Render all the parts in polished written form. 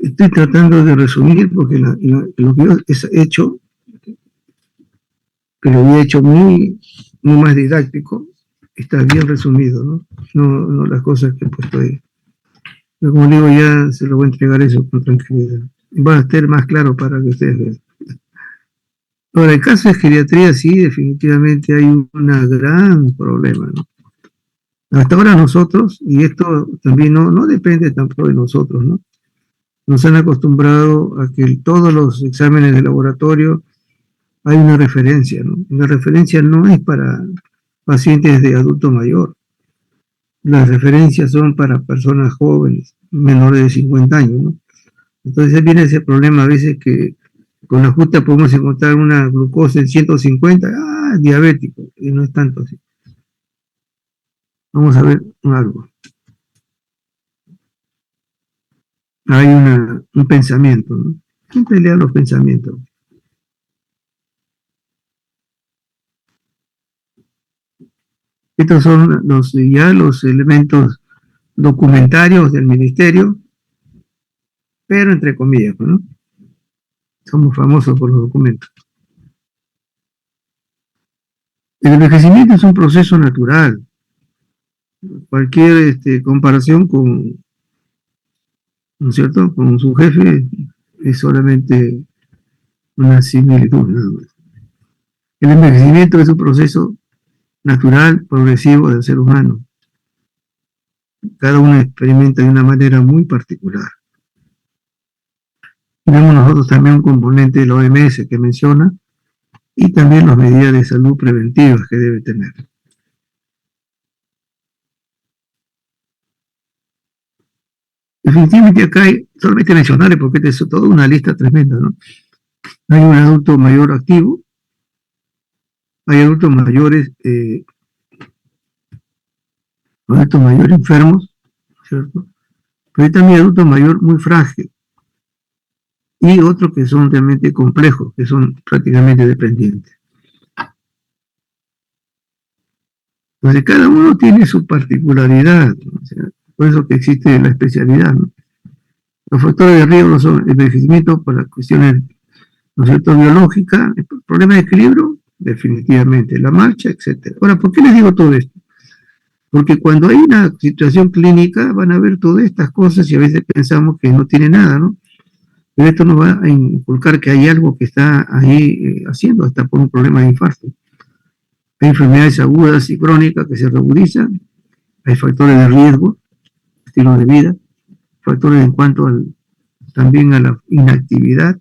estoy tratando de resumir porque lo que yo he hecho, que lo había hecho muy más didáctico, está bien resumido, ¿no? No las cosas que he puesto ahí. Pero como digo, ya se lo voy a entregar eso con tranquilidad. Va a estar más claro para que ustedes vean. Ahora, el caso de geriatría, sí, definitivamente hay un gran problema, ¿no? Hasta ahora nosotros, y esto también no depende tampoco de nosotros, ¿no? Nos han acostumbrado a que en todos los exámenes de laboratorio hay una referencia, ¿no? La referencia no es para pacientes de adulto mayor. Las referencias son para personas jóvenes, menores de 50 años, ¿no? Entonces viene ese problema a veces que con la justa podemos encontrar una glucosa en 150, diabético, y no es tanto así. Vamos a ver algo. Hay un pensamiento, ¿no? Siempre lea los pensamientos. Estos son los elementos documentarios del ministerio, pero entre comillas, ¿no? Somos famosos por los documentos. El envejecimiento es un proceso natural. Cualquier comparación con, ¿no es cierto?, con su jefe es solamente una similitud, nada más. El envejecimiento es un proceso natural, progresivo del ser humano. Cada uno experimenta de una manera muy particular. Tenemos nosotros también un componente de la OMS que menciona, y también las medidas de salud preventivas que debe tener. Definitivamente acá hay, solamente mencionarle, porque esta es toda una lista tremenda, ¿no? Hay un adulto mayor activo, hay adultos mayores enfermos, ¿cierto? Pero hay también adultos mayores muy frágiles, y otros que son realmente complejos, que son prácticamente dependientes. Entonces cada uno tiene su particularidad, ¿no? O sea, por eso que existe la especialidad, ¿no? Los factores de riesgo son el envejecimiento por las cuestiones, ¿no es cierto?, biológicas, el problema de equilibrio, definitivamente, la marcha, etc. Ahora, ¿por qué les digo todo esto? Porque cuando hay una situación clínica van a ver todas estas cosas y a veces pensamos que no tiene nada, ¿no? Pero esto nos va a inculcar que hay algo que está ahí haciendo, hasta por un problema de infarto. Hay enfermedades agudas y crónicas que se reagudizan, hay factores de riesgo, estilo de vida, factores en cuanto también a la inactividad.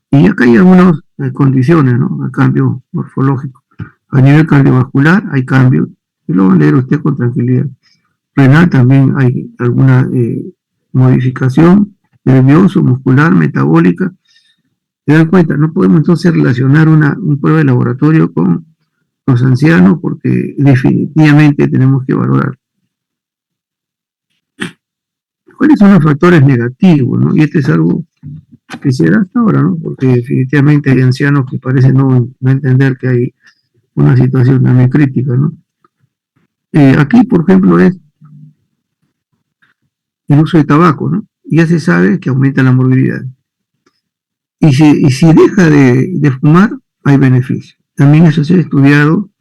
Y acá hay algunas condiciones, ¿no? El cambio morfológico. A nivel cardiovascular hay cambios, y lo va a leer usted con tranquilidad. Renal también hay alguna modificación, nervioso, muscular, metabólica. ¿Se dan cuenta? No podemos entonces relacionar un prueba de laboratorio con los ancianos porque definitivamente tenemos que valorar cuáles son los factores negativos, ¿no? Y este es algo que se da hasta ahora, ¿no? Porque definitivamente hay ancianos que parecen no entender que hay una situación también crítica, ¿no? Aquí, por ejemplo, es el uso de tabaco, ¿no? Ya se sabe que aumenta la morbilidad. Y si deja de fumar, hay beneficio. También eso se ha estudiado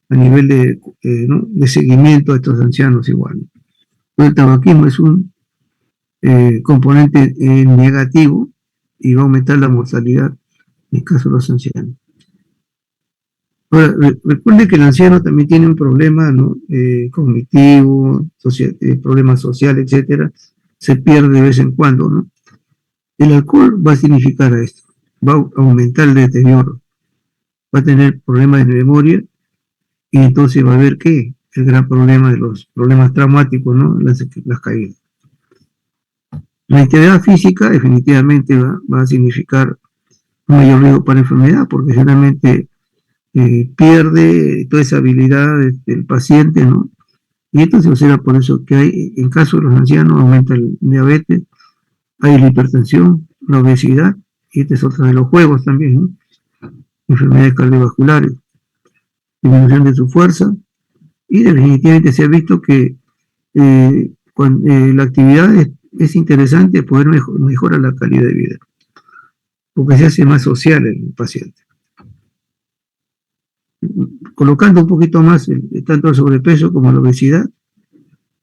a nivel ¿no?, de seguimiento a estos ancianos igual. El tabaquismo es un componente negativo y va a aumentar la mortalidad en el caso de los ancianos. Ahora, recuerde que el anciano también tiene un problema, ¿no?, cognitivo, problemas sociales, etcétera. Se pierde de vez en cuando, ¿no? El alcohol va a significar a esto, va a aumentar el deterioro, va a tener problemas de memoria, y entonces va a haber ¿qué? El gran problema de los problemas traumáticos, ¿no? Las caídas. La actividad física definitivamente va a significar un mayor riesgo para enfermedad, porque generalmente pierde toda esa habilidad del paciente, ¿no? Y esto se observa por eso que hay, en caso de los ancianos, aumenta el diabetes, hay la hipertensión, la obesidad, y este es otro de los juegos también, ¿no? Enfermedades cardiovasculares, disminución de su fuerza, y definitivamente se ha visto que la actividad es interesante, poder mejorar la calidad de vida, porque se hace más social el paciente. Colocando un poquito más tanto el sobrepeso como la obesidad,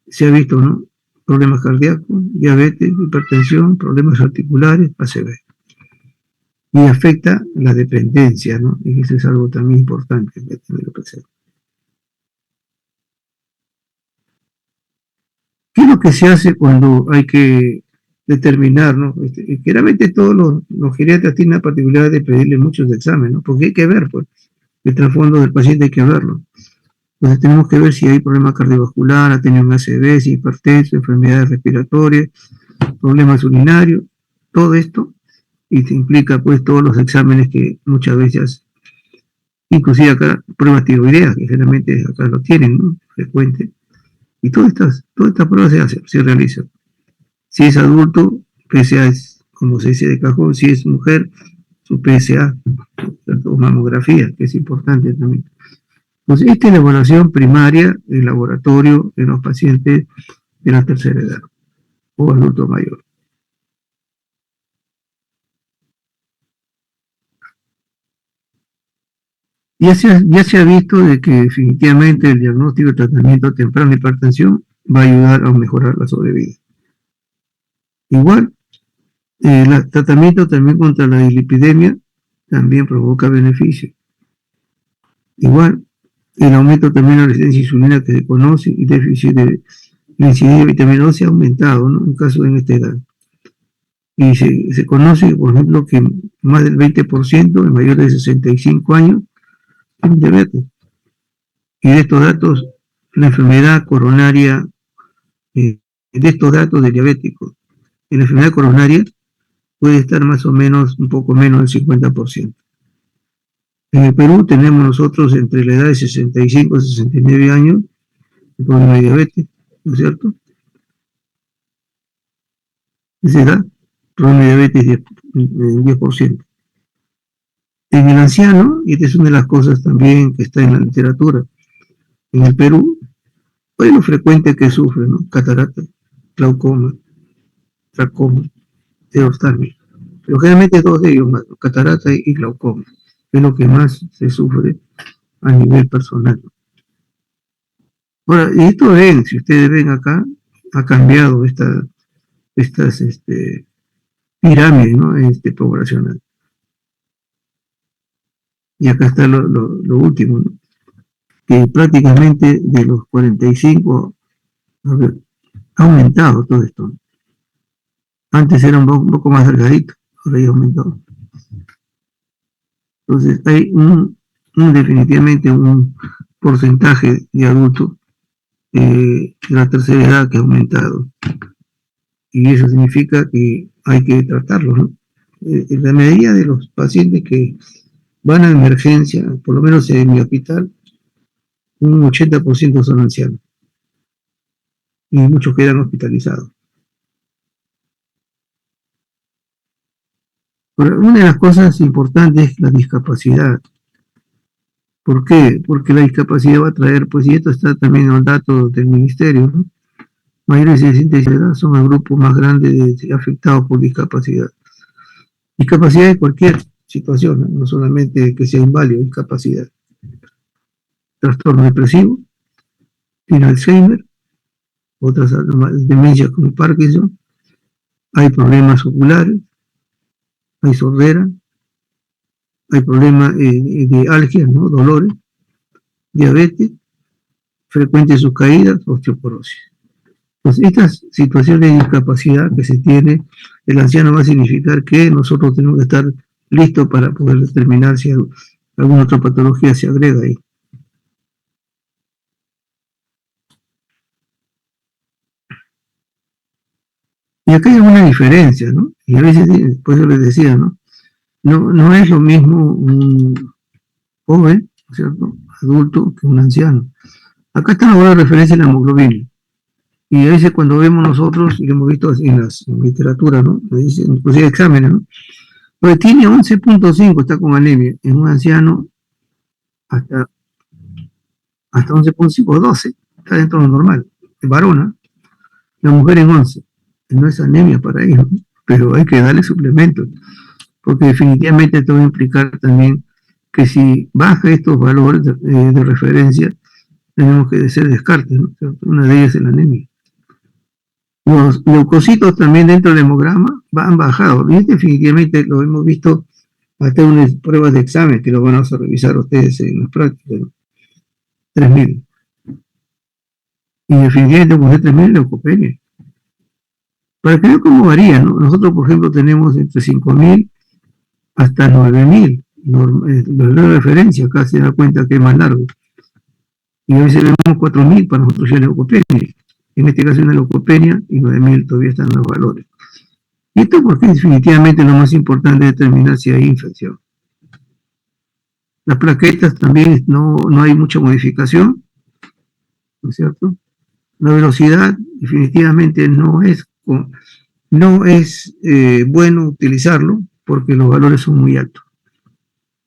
se ha visto, ¿no? Problemas cardíacos, diabetes, hipertensión, problemas articulares, ACV. Y afecta la dependencia, ¿no? Y eso es algo también importante que tener presente. ¿Qué es lo que se hace cuando hay que determinar, ¿no? Generalmente todos los geriatras tienen la particularidad de pedirle muchos exámenes, ¿no? Porque hay que ver, pues, el trasfondo del paciente hay que verlo. Entonces tenemos que ver si hay problema cardiovascular, ha tenido un ACV, si hipertenso, enfermedades respiratorias, problemas urinarios, todo esto, y te implica pues todos los exámenes que muchas veces, inclusive acá pruebas tiroideas, que generalmente acá lo tienen, ¿no? Frecuente, y todas estas pruebas se realizan. Si es adulto, PSA es, como se dice de cajón, si es mujer, su PSA, o mamografía, que es importante también. Entonces, esta es la evaluación primaria del laboratorio en los pacientes de la tercera edad o adulto mayor. Ya se ha visto de que definitivamente el diagnóstico y tratamiento temprano de hipertensión va a ayudar a mejorar la sobrevida. Igual, el tratamiento también contra la dislipidemia también provoca beneficio. Igual, el aumento también de la resistencia a insulina que se conoce y déficit de la incidencia de vitamina D se ha aumentado, ¿no? En caso de esta edad. Y se conoce, por ejemplo, que más del 20% de mayores de 65 años tienen diabetes. Y de estos datos, la enfermedad coronaria, de estos datos de diabéticos, en la enfermedad coronaria puede estar más o menos, un poco menos del 50%. En el Perú tenemos nosotros entre la edad de 65 y 69 años el problema de diabetes, ¿no es cierto? Esa edad, problema de diabetes 10%. En el anciano, y esta es una de las cosas también que está en la literatura, en el Perú, es lo frecuente que sufre, ¿no? Catarata, glaucoma, tracoma, oftalmia. Pero generalmente dos de ellos más, catarata y glaucoma, es lo que más se sufre a nivel personal. Ahora, y esto ven, si ustedes ven acá, ha cambiado estas pirámides, ¿no? Poblacional. Y acá está lo último, ¿no? Que prácticamente de los 45, a ver, ha aumentado todo esto. Antes era un poco más delgadito, ahora ya ha aumentado. Entonces hay definitivamente un porcentaje de adultos de la tercera edad que ha aumentado. Y eso significa que hay que tratarlo, ¿no? La mayoría de los pacientes que van a emergencia, por lo menos en mi hospital, un 80% son ancianos. Y muchos quedan hospitalizados. Pero una de las cosas importantes es la discapacidad. ¿Por qué? Porque la discapacidad va a traer, pues, y esto está también en los datos del ministerio, ¿no? Mayores de 65 edad son el grupo más grande de afectados por discapacidad. Discapacidad de cualquier situación, no solamente que sea inválido, discapacidad. Trastorno depresivo, tiene Alzheimer, otras demencias como Parkinson, hay problemas oculares, hay sordera, hay problemas de algias, ¿no? Dolores, diabetes, frecuentes sus caídas, osteoporosis. Entonces, estas situaciones de discapacidad que se tiene, el anciano va a significar que nosotros tenemos que estar listos para poder determinar si alguna otra patología se agrega ahí. Y acá hay una diferencia, ¿no? Y a veces, por eso les decía, ¿no? No es lo mismo un joven, ¿cierto? Adulto, que un anciano. Acá está la buena referencia en la hemoglobina. Y a veces cuando vemos nosotros, y lo hemos visto en la literatura, ¿no? Inclusive exámenes, ¿no? Pues tiene 11.5, está con anemia. En un anciano, hasta 11.5, 12, está dentro de lo normal. Es varona. la mujer en 11. No es anemia para ellos, ¿no? Pero hay que darle suplementos, porque definitivamente esto va a implicar también que si baja estos valores de referencia, tenemos que hacer descartes, ¿no? Una de ellas es la anemia. Los leucocitos también dentro del hemograma han bajado, y definitivamente lo hemos visto hasta unas pruebas de examen que lo van a revisar ustedes en las prácticas, ¿no? 3.000. Y definitivamente con 3.000 leucopenia. Para que vean cómo varía, ¿no? Nosotros, por ejemplo, tenemos entre 5.000 hasta 9.000. Los de referencia acá se da cuenta que es más largo. Y a veces vemos 4.000 para nosotros ya leucopenia. En este caso es una leucopenia y 9.000 todavía están los valores. Y esto porque definitivamente lo más importante es determinar si hay infección. Las plaquetas también no hay mucha modificación, ¿no es cierto? La velocidad definitivamente no es bueno utilizarlo porque los valores son muy altos.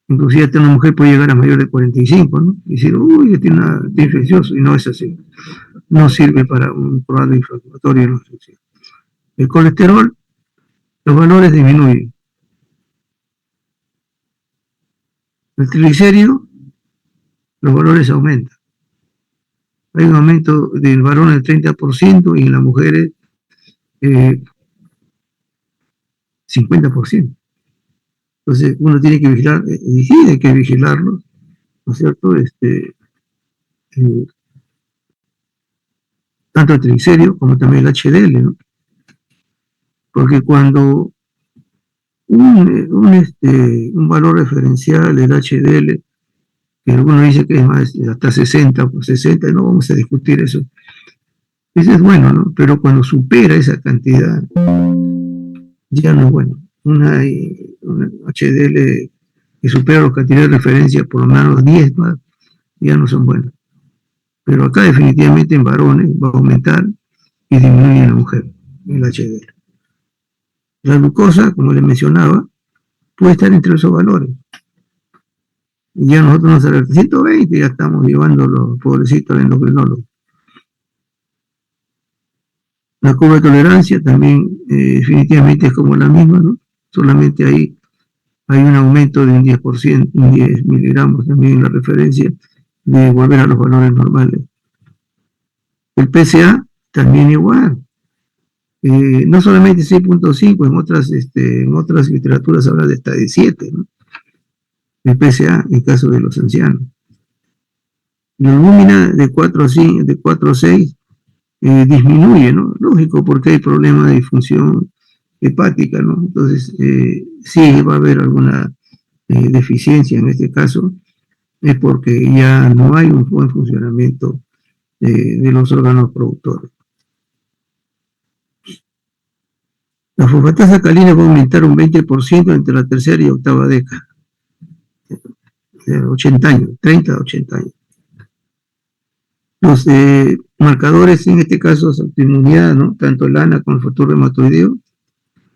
Inclusive hasta una mujer puede llegar a mayor de 45, ¿no? Y decir, uy, tiene infeccioso, y no es así. No sirve para un cuadro inflamatorio de la infección. El colesterol, los valores disminuyen. El triglicérido, los valores aumentan. Hay un aumento del varón del 30% y en las mujeres 50%. Entonces uno tiene que vigilar, y sí hay que vigilarlo, ¿no es cierto? Tanto el triglicérido como también el HDL, ¿no? Porque cuando un valor referencial, el HDL, que algunos dicen que es más hasta 60 por 60, no vamos a discutir eso. Eso es bueno, ¿no? Pero cuando supera esa cantidad, ya no es bueno. Una HDL que supera los cantidades de referencia, por lo menos 10 más, ya no son buenas. Pero acá definitivamente en varones va a aumentar y disminuye en la mujer, el HDL. La glucosa, como les mencionaba, puede estar entre esos valores. Y ya nosotros nos alertamos 120, ya estamos llevando los pobrecitos al endocrinólogo. La curva de tolerancia también definitivamente es como la misma, ¿no? Solamente ahí hay un aumento de un 10%, un 10 miligramos también en la referencia de volver a los valores normales. El PSA también igual. No solamente 6.5, en otras literaturas habla de hasta de 7, ¿no? El PSA en caso de los ancianos. La albúmina de 4 a 6 disminuye, ¿no? Lógico, porque hay problemas de disfunción hepática, ¿no? Entonces, sí va a haber alguna deficiencia en este caso, es porque ya no hay un buen funcionamiento de los órganos productores. La fosfatasa alcalina va a aumentar un 20% entre la tercera y octava década. 80 años, 30 a 80 años. Los marcadores, en este caso, de autoinmunidad, ¿no? Tanto el ANA como el factor reumatoideo,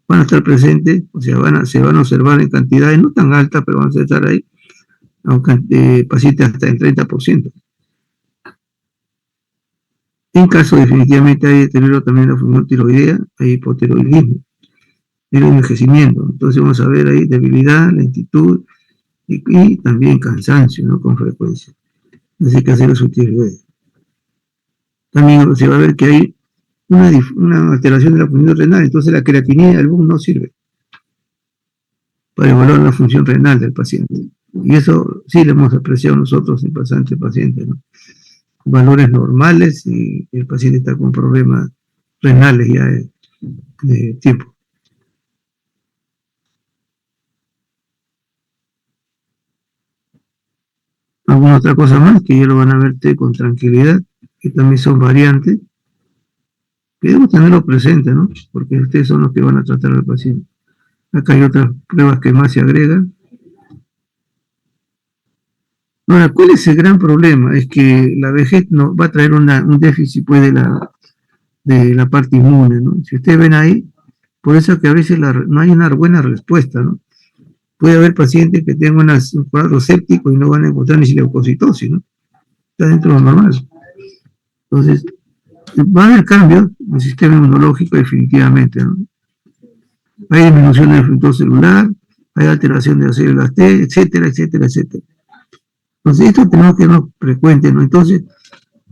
van a estar presentes, o sea, se van a observar en cantidades no tan altas, pero van a estar ahí, aunque pacientes hasta el 30%. En caso definitivamente hay deterioro también de la función tiroidea, hay hipotiroidismo, el envejecimiento. Entonces vamos a ver ahí debilidad, lentitud y también cansancio, ¿no? Con frecuencia. Entonces hay que hacer su tiroides. También se va a ver que hay una alteración de la función renal, entonces la creatinina del BUN no sirve para evaluar la función renal del paciente. Y eso sí lo hemos apreciado nosotros en bastantes pacientes, ¿no? Valores normales y el paciente está con problemas renales ya de tiempo. Alguna otra cosa más que ya lo van a ver con tranquilidad, que también son variantes, que debemos tenerlo presente, ¿no? Porque ustedes son los que van a tratar al paciente. Acá hay otras pruebas que más se agregan. Ahora, ¿cuál es el gran problema? Es que la vejez no, va a traer un déficit pues, de la parte inmune, ¿no? Si ustedes ven ahí, por eso que a veces no hay una buena respuesta, ¿no? Puede haber pacientes que tengan un cuadro séptico y no van a encontrar ni leucocitosis, ¿no? Está dentro de lo normal. Entonces, Va a haber cambios en el sistema inmunológico definitivamente, ¿no? Hay disminución del fructoso celular, hay alteración de las células T, etcétera, etcétera, etcétera. Entonces, esto tenemos que ser frecuente, ¿no? Entonces,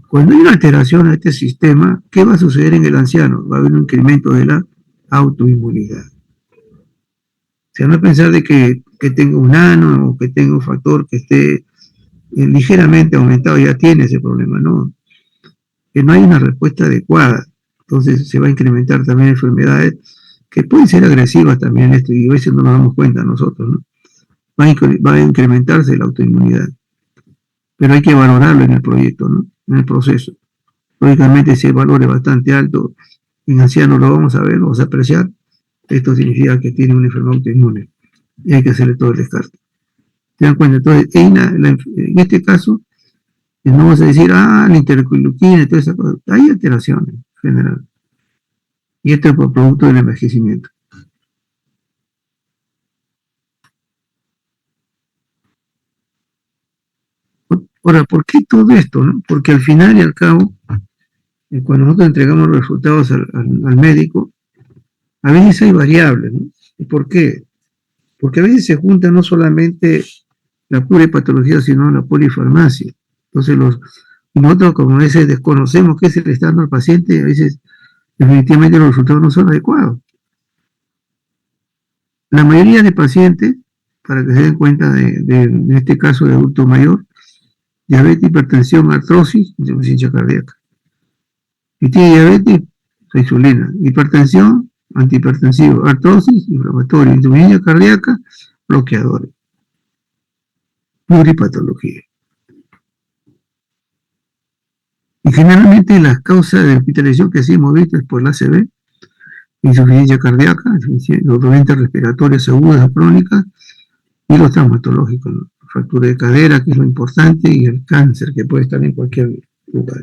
cuando hay una alteración a este sistema, ¿qué va a suceder en el anciano? Va a haber un incremento de la autoinmunidad. O sea, no pensar de que tenga un ano o que tenga un factor que esté ligeramente aumentado, ya tiene ese problema, ¿no? Que no hay una respuesta adecuada. Entonces se va a incrementar también enfermedades que pueden ser agresivas también esto, y a veces no nos damos cuenta nosotros, ¿no? Va a incrementarse la autoinmunidad, pero hay que valorarlo en el proyecto, ¿no? En el proceso. Lógicamente, si el valor es bastante alto, en ancianos lo vamos a ver, lo vamos a apreciar, esto significa que tiene una enfermedad autoinmune y hay que hacerle todo el descarte. ¿Se dan cuenta? Entonces, en este caso, no vamos a decir, la interleuquina y todas esas cosas. Hay alteraciones en general. Y esto es por producto del envejecimiento. Ahora, ¿por qué todo esto? ¿No? Porque al final y al cabo, cuando nosotros entregamos los resultados al médico, a veces hay variables, ¿no? ¿Y por qué? Porque a veces se junta no solamente la pluripatología, sino la polifarmacia. Entonces, nosotros como a veces desconocemos qué se le está dando al paciente, a veces definitivamente los resultados no son adecuados. La mayoría de pacientes, para que se den cuenta de este caso de adulto mayor, diabetes, hipertensión, artrosis, insuficiencia cardíaca. Si tiene diabetes, insulina. Hipertensión, antihipertensivo. Artrosis, inflamatorio. Insuficiencia cardíaca, bloqueadores. Pluripatología. Y generalmente las causas de hospitalización que sí hemos visto es por la ACV, insuficiencia cardíaca, los dolencias respiratorias agudas o crónicas y los traumatológicos, ¿no? Fractura de cadera, que es lo importante, y el cáncer, que puede estar en cualquier lugar.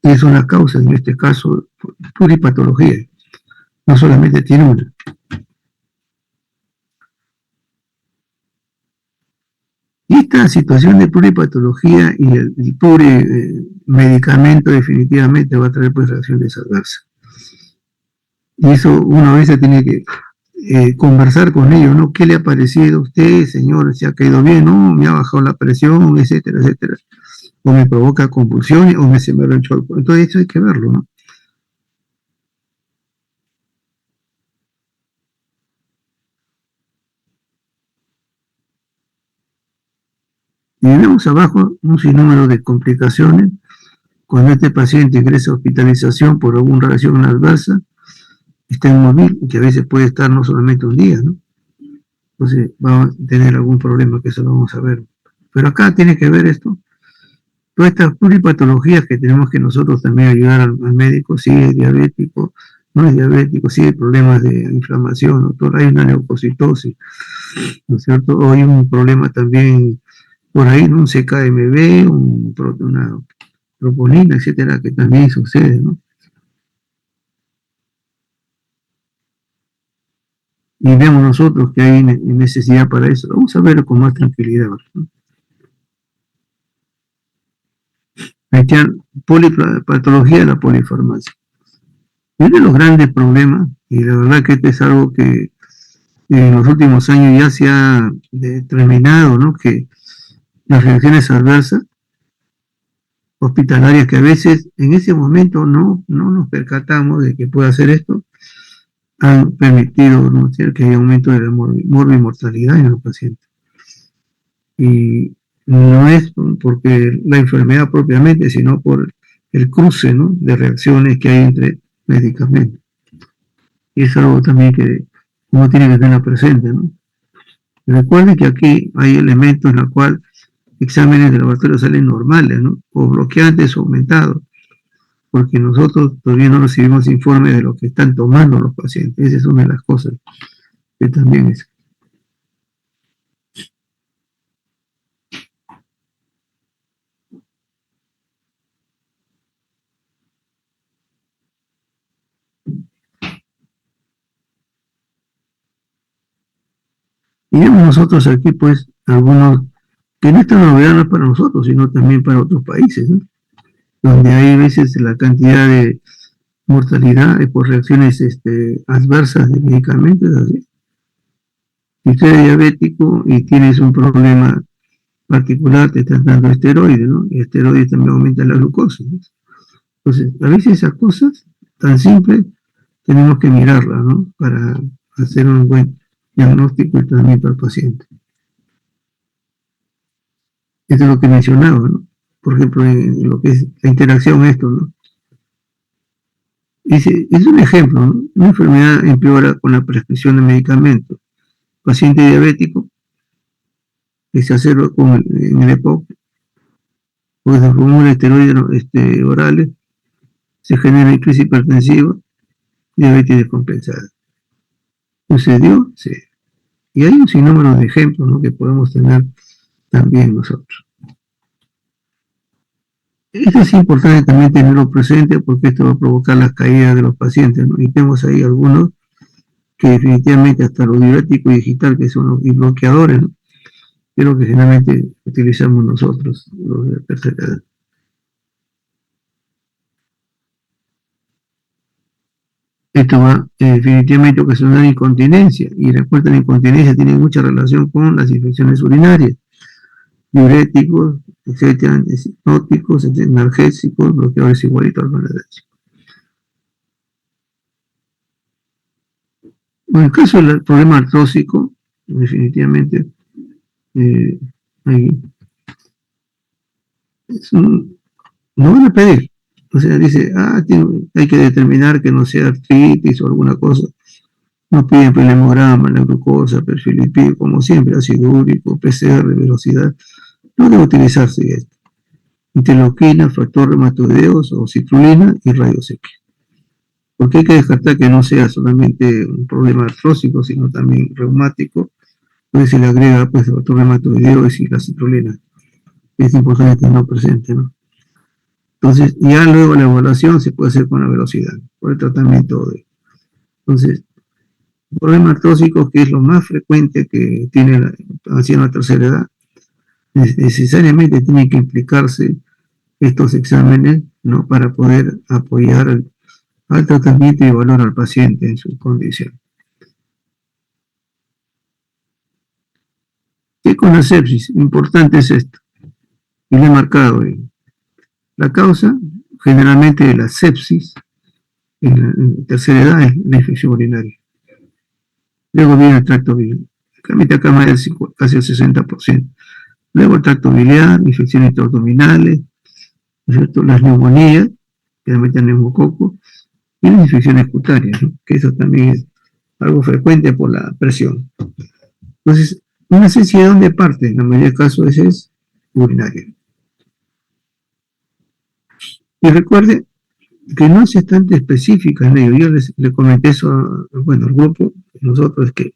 Y es una causa, en este caso, pluripatología. No solamente tiene una. Y esta situación de pluripatología y el plurimedicamento definitivamente va a traer pues reacciones adversas. Y eso uno a veces tiene que conversar con ellos, ¿no? ¿Qué le ha parecido a usted, señor? ¿Se ha caído bien? ¿No? ¿Me ha bajado la presión? Etcétera, etcétera. O me provoca convulsiones, o se me ranchó el cuerpo. Entonces eso hay que verlo, ¿no? Y vemos abajo un sinnúmero de complicaciones cuando este paciente ingresa a hospitalización por alguna reacción adversa, está inmóvil, que a veces puede estar no solamente un día, ¿no? Entonces va a tener algún problema, que eso lo vamos a ver. Pero acá tiene que ver esto, todas estas pluripatologías que tenemos que nosotros también ayudar al médico, si es diabético, no es diabético, si hay problemas de inflamación, doctor, hay una leucocitosis, ¿no es cierto? O hay un problema también por ahí, ¿no? Un CKMB, una troponina, etcétera, que también sucede, ¿no? Y vemos nosotros que hay necesidad para eso. Vamos a verlo con más tranquilidad, ¿no? Polipatología de la polifarmacia. Uno de los grandes problemas, y la verdad que este es algo que en los últimos años ya se ha determinado, ¿no? Que las reacciones adversas hospitalarias, que a veces en ese momento no nos percatamos de que puede hacer esto, han permitido, ¿no?, que haya aumento de la morbimortalidad en los pacientes. Y no es porque la enfermedad propiamente, sino por el cruce, ¿no?, de reacciones que hay entre medicamentos. Y es algo también que uno tiene que tener presente, ¿no? Recuerden que aquí hay elementos en los cuales exámenes de laboratorio salen normales, ¿no? O bloqueantes o aumentados, porque nosotros todavía no recibimos informes de lo que están tomando los pacientes. Esa es una de las cosas que también es. Y vemos nosotros aquí, pues, algunos, que no esta novedad no es para nosotros, sino también para otros países, ¿no? donde hay a veces la cantidad de mortalidad por reacciones adversas de medicamentos. Así. Si usted es diabético y tienes un problema particular, te están dando esteroides, ¿no? Y esteroides también aumentan la glucosa, ¿no? Entonces, a veces esas cosas tan simples tenemos que mirarlas, ¿no? Para hacer un buen diagnóstico y tratamiento al paciente. Esto es lo que mencionaba, ¿no? Por ejemplo, en lo que es la interacción esto, ¿no? Dice, es un ejemplo, ¿no? Una enfermedad empeora con la prescripción de medicamentos. Paciente diabético que se exacerba en el EPOC, porque se formula esteroides orales, se genera crisis hipertensiva, diabetes descompensada. ¿Sucedió? Sí. Y hay un sinnúmero de ejemplos, ¿no? Que podemos tener también nosotros. Esto es importante también tenerlo presente porque esto va a provocar las caídas de los pacientes, ¿no? Y tenemos ahí algunos que definitivamente hasta los diuréticos digital, que son los bloqueadores, ¿no? Que es lo que generalmente utilizamos nosotros, los de tercera edad. Esto va definitivamente a ocasionar incontinencia, y recuerden, la incontinencia tiene mucha relación con las infecciones urinarias, diuréticos, etcétera, hipnóticos, analgésicos, bloqueadores igualitos al maladecio. En el caso del problema artrósico, definitivamente hay, no van a pedir. O sea, dice, hay que determinar que no sea artritis o alguna cosa. No piden el hemograma, la glucosa, perfil lipídico, como siempre, ácido úrico, PCR, velocidad. No debe utilizarse esto. Interleuquina, factor reumatoideos o citrulina y rayos X. Porque hay que descartar que no sea solamente un problema artrósico, sino también reumático. Entonces se le agrega pues el factor reumatoideos y la citrulina. Es importante tenerlo presente, ¿no? Entonces, ya luego la evaluación se puede hacer con la velocidad, por el tratamiento de. Entonces, problemas artrósicos, que es lo más frecuente que tiene la anciano a tercera edad, necesariamente tienen que implicarse estos exámenes, ¿no? Para poder apoyar al tratamiento y evaluar al paciente en su condición. ¿Qué con la sepsis? Importante es esto, y lo he marcado ahí. La causa, generalmente, de la sepsis en tercera edad es la infección urinaria. Luego viene el tracto biliar. Acá más del casi el 60%. Luego el tracto biliar, infecciones abdominales, ¿cierto? Las neumonías, generalmente el neumococo, y las infecciones cutáneas, ¿no? Que eso también es algo frecuente por la presión. Entonces, una sepsis, ¿de dónde parte? En la mayoría de casos es urinaria. Y recuerde que no es tan específica, ¿no? Yo le comenté eso al grupo, nosotros, es que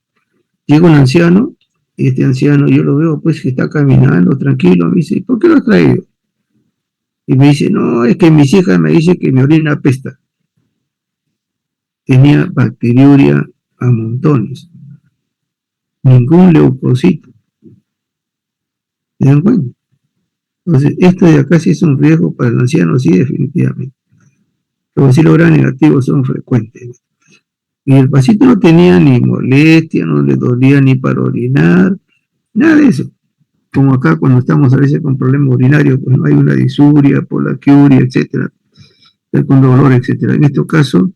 llega un anciano, y este anciano yo lo veo pues que está caminando tranquilo, me dice, ¿por qué lo has traído? Y me dice, no, es que mis hijas me dicen que mi orina apesta. Tenía bacteriuria a montones, ningún leucocito. ¿Se dan cuenta? Entonces, esto de acá sí es un riesgo para el anciano, sí, definitivamente. Los bacilos gram negativos son frecuentes. Y el paciente no tenía ni molestia, no le dolía ni para orinar, nada de eso. Como acá cuando estamos a veces con problemas urinarios, pues no hay una disuria, polaquiuria, etcétera, con dolor, etcétera. En este caso,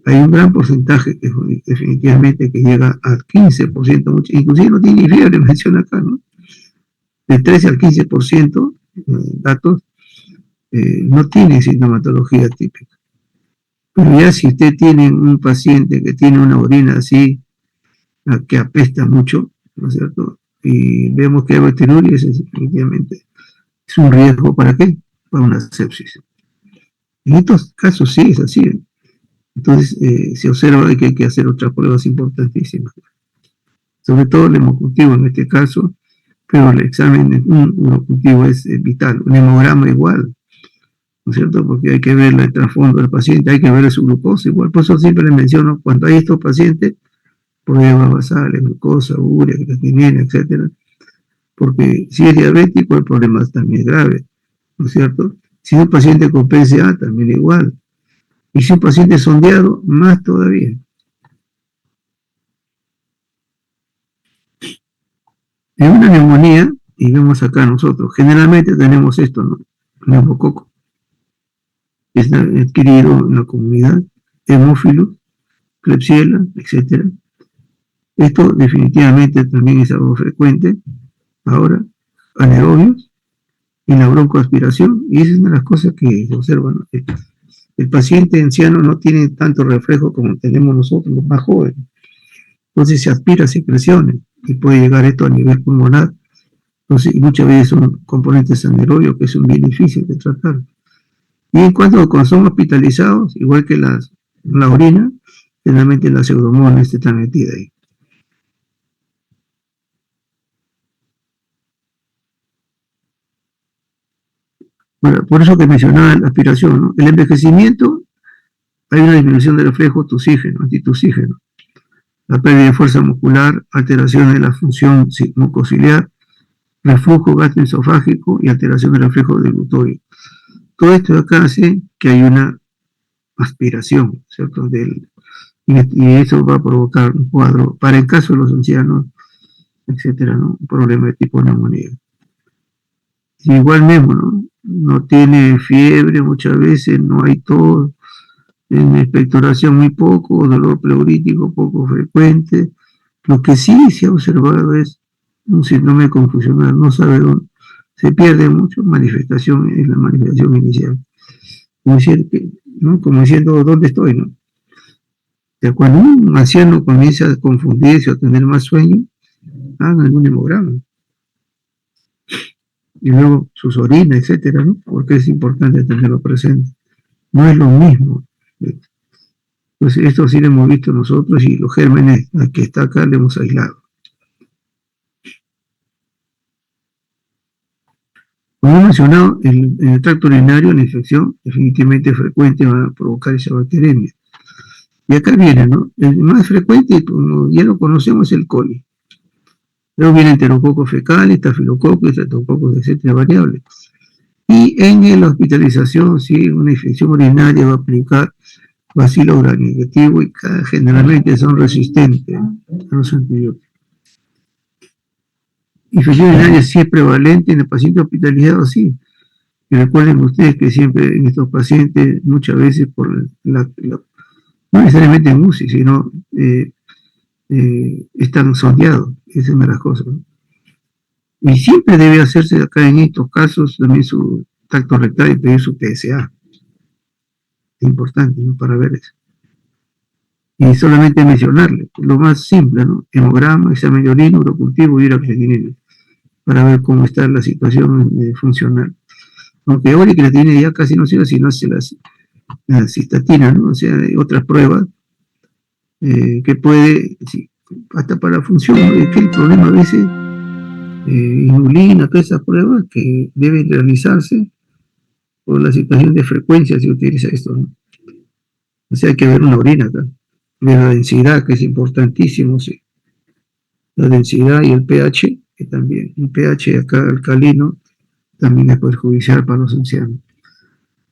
hay un gran porcentaje que definitivamente que llega al 15%, inclusive no tiene ni fiebre, menciona acá, ¿no? Del 13 al 15%, datos, no tiene sintomatología típica. Pero ya si usted tiene un paciente que tiene una orina así, que apesta mucho, ¿no es cierto? Y vemos que hay bacteriurias, definitivamente es un riesgo. ¿Para qué? Para una sepsis. En estos casos sí es así. Entonces se observa que hay que hacer otras pruebas importantísimas. Sobre todo el hemocultivo en este caso, pero el examen de un hemocultivo es vital. Un hemograma igual, ¿no es cierto? Porque hay que ver el trasfondo del paciente, hay que ver su glucosa igual. Por eso siempre les menciono, cuando hay estos pacientes, pruebas basales, glucosa, urea, creatinina, etcétera. Porque si es diabético, el problema también es grave, ¿no es cierto? Si es un paciente con PSA, también igual. Y si un paciente sondeado, más todavía. En una neumonía, y vemos acá nosotros, generalmente tenemos esto, ¿no? Neumococo. Es adquirido en la comunidad, hemófilos, Klebsiella, etcétera. Esto definitivamente también es algo frecuente. Ahora, anaerobios y la broncoaspiración, y esa es una de las cosas que se observan, ¿no? El paciente anciano no tiene tanto reflejo como tenemos nosotros, los más jóvenes. Entonces se aspira secreciones y puede llegar esto a nivel pulmonar. Entonces, muchas veces son componentes anaerobios que son bien difíciles de tratar. Y en cuanto cuando son hospitalizados, igual que la orina, generalmente la pseudomonas está metida ahí. Bueno, por eso que mencionaba la aspiración, ¿no? El envejecimiento, hay una disminución del reflejo tusígeno, antitusígeno, la pérdida de fuerza muscular, alteraciones de la función mucociliar, reflujo gastroesofágico y alteración del reflejo deglutivo. Todo esto de acá hace que hay una aspiración, ¿cierto? Y eso va a provocar un cuadro, para el caso de los ancianos, etcétera, ¿no? Un problema de tipo neumonía. Y igual mismo, ¿no? No tiene fiebre muchas veces, no hay tos, en expectoración muy poco, dolor pleurítico poco frecuente. Lo que sí se ha observado es un síndrome confusional, no sabe dónde, se pierde mucho manifestación en la manifestación inicial. Como, decir que, ¿no? Como diciendo, ¿dónde estoy? ¿No? Ya cuando un anciano comienza a confundirse o a tener más sueño, hagan un hemograma. Y luego sus orinas, etcétera, ¿no? Porque es importante tenerlo presente. No es lo mismo. Pues esto sí lo hemos visto nosotros y los gérmenes que está acá le hemos aislado. Como he mencionado, en el tracto urinario la infección definitivamente frecuente va a provocar esa bacteremia. Y acá viene, ¿no? El más frecuente, como ya lo conocemos, es el coli. Luego viene enterococos fecales, estafilococos, estreptococos, etcétera, variables. Y en la hospitalización, si una infección urinaria va a aplicar bacilo gram negativo y generalmente son resistentes a los antibióticos. Infección urinaria sí es prevalente en el paciente hospitalizado, sí. Y recuerden ustedes que siempre en estos pacientes, muchas veces por no necesariamente en UCI, sino están sondeados. Esa es una de las cosas, ¿no? Y siempre debe hacerse acá en estos casos también su tacto rectal y pedir su PSA. Es importante, ¿no? Para ver eso. Y solamente mencionarle, lo más simple, ¿no? Hemograma, examen de orina, urocultivo y urocreatinina, para ver cómo está la situación funcional. Aunque ahora que la tiene ya casi no sirve, sino se la cistatina, ¿no? O sea, hay otras pruebas que puede, sí, hasta para la función, ¿no? Es que el problema a veces, inulina, todas esas pruebas que deben realizarse por la situación de frecuencia si utiliza esto, ¿no? O sea, hay que ver una orina acá, ver la densidad, que es importantísimo, sí. La densidad y el pH, que también, el pH acá alcalino, también es perjudicial para los ancianos.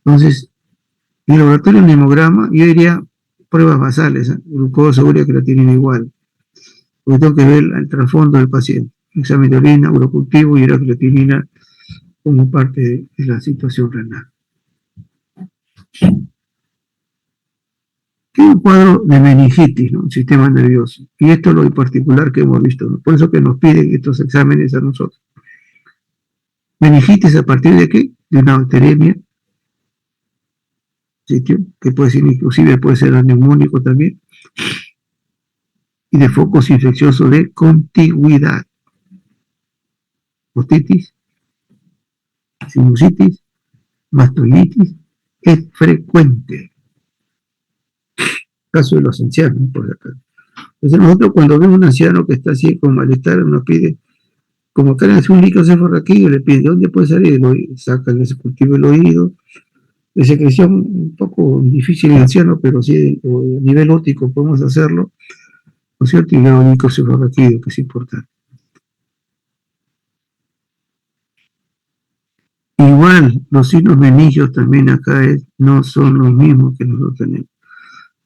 Entonces, el laboratorio en hemograma, yo diría pruebas basales, ¿eh? Glucosa, urea, creatinina igual, porque tengo que ver el trasfondo del paciente. Examen de orina, urocultivo y creatinina como parte de la situación renal. Que es un cuadro de meningitis, ¿no? Sistema nervioso. Y esto es lo particular que hemos visto, ¿no? Por eso que nos piden estos exámenes a nosotros. Meningitis a partir de qué? De una bacteremia, sitio, que puede ser inclusive puede ser neumónico también, y de focos infecciosos de contigüidad. Otitis, sinusitis, mastoiditis, es frecuente. Caso de los ancianos, por acá. Entonces nosotros cuando vemos un anciano que está así con malestar, nos pide, como acá es un líquido cefalorraquídeo, le pide, ¿dónde puede salir? Sacan ese cultivo del oído, de secreción un poco difícil en anciano, pero sí a nivel óptico podemos hacerlo, ¿no es cierto? Y luego el líquido cefalorraquídeo, que es importante. Igual, los signos meningios también acá no son los mismos que nosotros tenemos.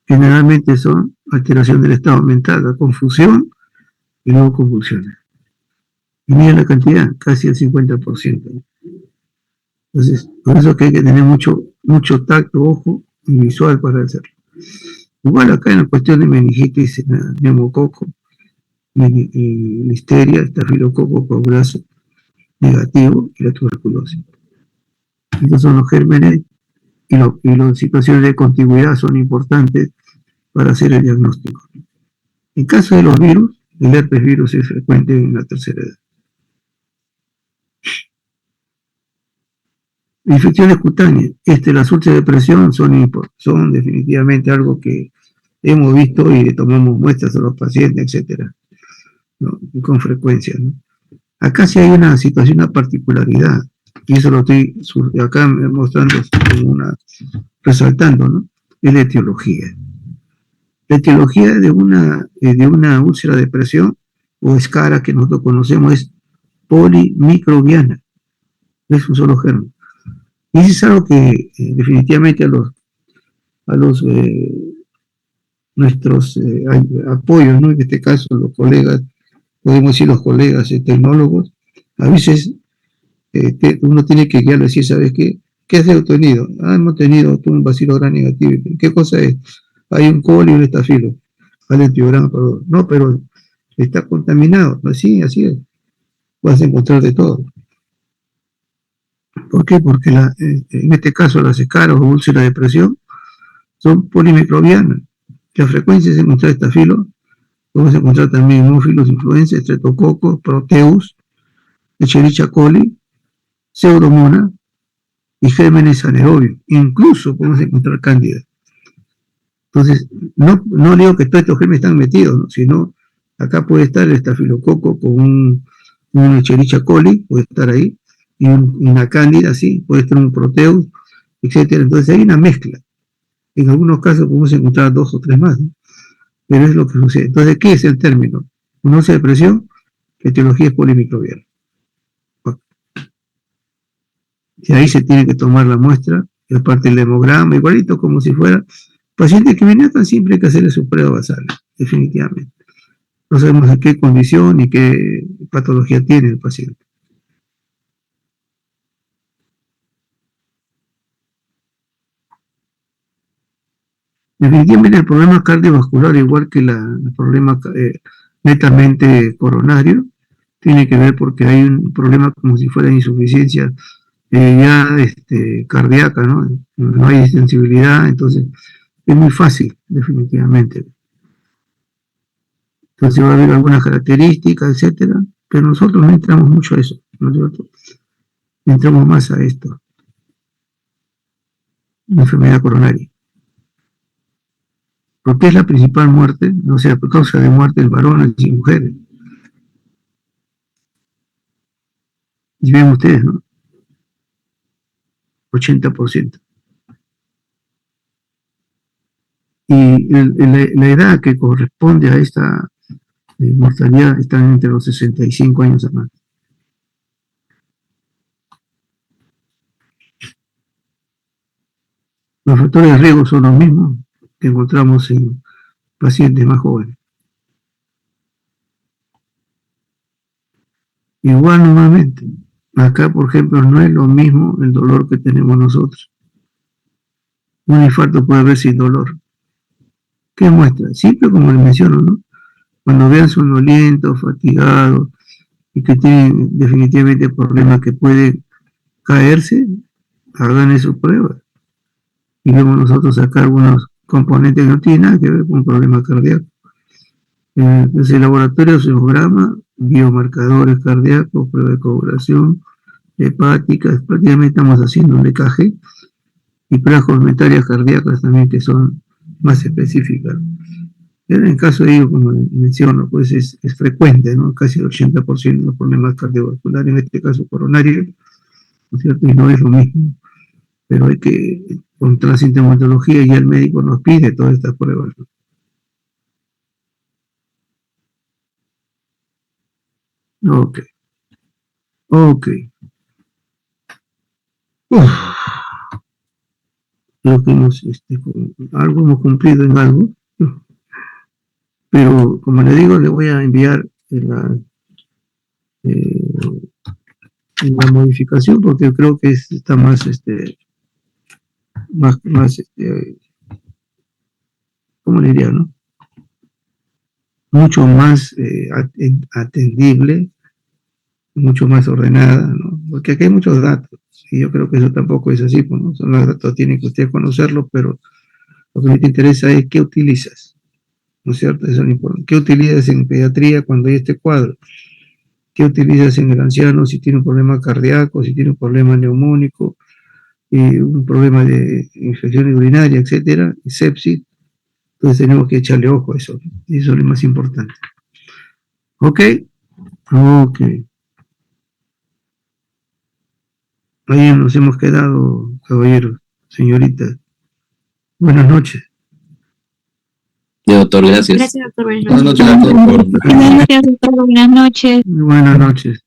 Generalmente son alteración del estado mental, la confusión y luego convulsiones. Y mira la cantidad, casi el 50%. Entonces, por eso que hay que tener mucho tacto, ojo y visual para hacerlo. Igual acá en la cuestión de meningitis, neumococo, y listeria, estafilococo coagulase negativo y la tuberculosis. Estos son los gérmenes y las situaciones de contigüidad son importantes para hacer el diagnóstico. En caso de los virus, el herpes virus es frecuente en la tercera edad. Infecciones cutáneas. Las úlceras de presión son definitivamente algo que hemos visto y le tomamos muestras a los pacientes, etcétera, ¿no? Con frecuencia, ¿no? Acá sí hay una situación, una particularidad, y eso lo estoy acá mostrando como resaltando, ¿no? Es la etiología. La etiología de una úlcera de presión o escara que nosotros conocemos es polimicrobiana, es un solo germen. Y eso es algo que definitivamente a los nuestros apoyos, ¿no? En este caso los colegas, podemos decir los colegas tecnólogos, a veces uno tiene que guiarlo y decir, ¿sabes qué? ¿Qué has obtenido? Hemos tenido un bacilo gran negativo. ¿Qué cosa es? Hay un coli y un estafilo. Al antiograma, perdón. No, pero está contaminado. No, sí, así es. Vas a encontrar de todo. ¿Por qué? Porque en este caso las escaras o úlceras de presión son polimicrobianas. La frecuencia es encontrar estafilo, podemos encontrar también hemófilos, influenza, estreptococos, proteus, Escherichia coli, pseudomonas y gérmenes anaerobios. Incluso podemos encontrar cándida. Entonces, no digo que todos estos gérmenes están metidos, ¿no? Sino acá puede estar el estafilococo con un Escherichia coli, puede estar ahí, y una cándida, sí, puede estar un proteus, etcétera. Entonces hay una mezcla. En algunos casos podemos encontrar dos o tres más, ¿no? Pero es lo que sucede. Entonces, ¿qué es el término? Una úlcera de presión, la etiología es polimicrobiana. Y ahí se tiene que tomar la muestra, y aparte el hemograma, igualito como si fuera paciente que viene tan simple, hay que hacerle su prueba basal, definitivamente. No sabemos en qué condición y qué patología tiene el paciente. Definitivamente el problema cardiovascular, igual que el problema netamente coronario, tiene que ver porque hay un problema como si fuera insuficiencia ya cardíaca, ¿no? No hay sensibilidad, entonces es muy fácil, definitivamente. Entonces va a haber algunas características, etcétera, pero nosotros no entramos mucho a eso, nosotros entramos más a esto, la enfermedad coronaria, porque es la principal muerte, no sea por causa de muerte en varones y mujeres. Y ven ustedes, ¿no? 80%. Y la edad que corresponde a esta mortalidad está entre los 65 años a más. Los factores de riesgo son los mismos que encontramos en pacientes más jóvenes. Igual normalmente, acá por ejemplo no es lo mismo el dolor que tenemos nosotros. Un infarto puede haber sin dolor. ¿Qué muestra? Siempre como les menciono, ¿no? Cuando vean somnolientos, fatigados y que tienen definitivamente problemas que pueden caerse, hagan su prueba. Y luego nosotros sacar algunos componentes que no tienen nada que ver con un problema cardíaco. Entonces el laboratorio sonograma, biomarcadores cardíacos, prueba de coagulación, hepáticas, prácticamente estamos haciendo un EKG y pruebas complementarias cardíacas también que son más específicas. En el caso de ellos, como menciono, pues es frecuente, ¿no? Casi el 80% de los problemas cardiovasculares, en este caso coronarios, ¿no es cierto? Y no es lo mismo, pero hay que, contra la sintomatología, ya el médico nos pide todas estas pruebas, ¿no? Ok, ok. Uf, creo que algo hemos cumplido en algo, pero como le digo, le voy a enviar eh, la modificación porque creo que está más, ¿cómo le diría, no? Mucho más atendible, mucho más ordenada, ¿no? Porque aquí hay muchos datos, y yo creo que eso tampoco es así, pues, ¿no? Son los datos, tiene que usted conocerlos, pero lo que a mí te interesa es qué utilizas, ¿no es cierto? Eso es lo importante. ¿Qué utilizas en pediatría cuando hay este cuadro? ¿Qué utilizas en el anciano si tiene un problema cardíaco, si tiene un problema neumónico, un problema de infección urinaria, etcétera, y sepsis? Entonces tenemos que echarle ojo a eso, y eso es lo más importante. ¿Ok? Ok. Ahí nos hemos quedado, caballeros, señoritas. Buenas noches. Sí, doctor, gracias. Gracias, doctor. Buenas noches, doctor. Buenas noches, doctor. Buenas noches. Buenas noches.